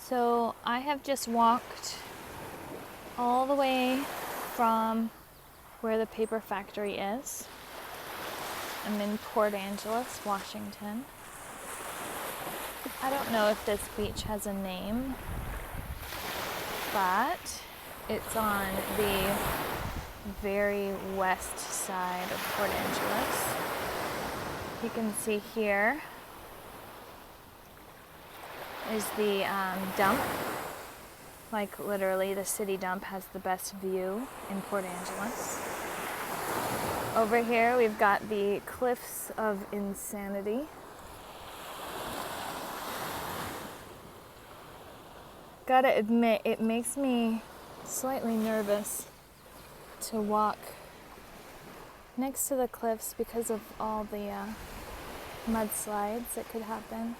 So I have just walked all the way from where the paper factory is. I'm in Port Angeles, Washington. I don't know if this beach has a name, but it's on the very west side of Port Angeles. You can see here is the dump. Like literally the city dump has the best view in Port Angeles. Over here we've got the Cliffs of Insanity. Gotta admit, it makes me slightly nervous to walk next to the cliffs because of all the mudslides that could happen.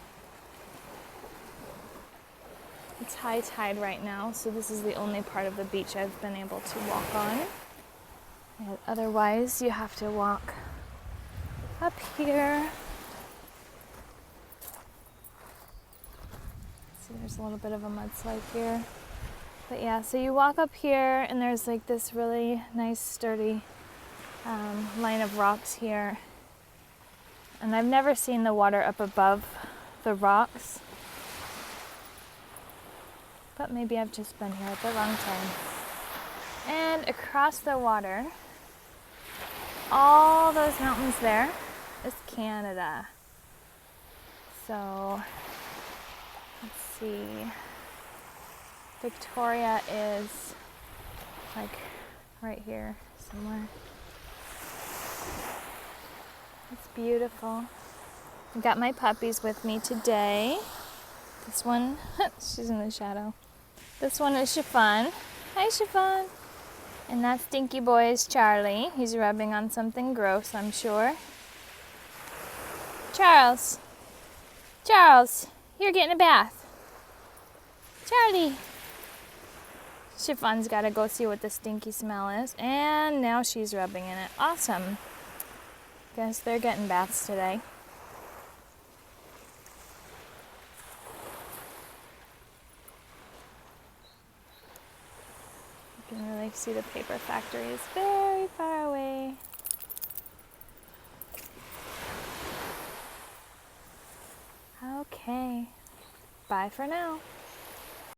It's high tide right now, so this is the only part of the beach I've been able to walk on. And otherwise, you have to walk up here. See, there's a little bit of a mudslide here. But yeah, so you walk up here, and there's like this really nice, sturdy line of rocks here. And I've never seen the water up above the rocks. But maybe I've just been here at the wrong time. And across the water, all those mountains there is Canada. So, let's see. Victoria is like right here somewhere. It's beautiful. I got my puppies with me today. This one, she's in the shadow. This one is Chiffon. Hi, Chiffon. And that stinky boy is Charlie. He's rubbing on something gross, I'm sure. Charles. Charles, you're getting a bath. Charlie. Chiffon's got to go see what the stinky smell is. And now she's rubbing in it. Awesome. Guess they're getting baths today. You can really see the paper factory is very far away. Okay, bye for now.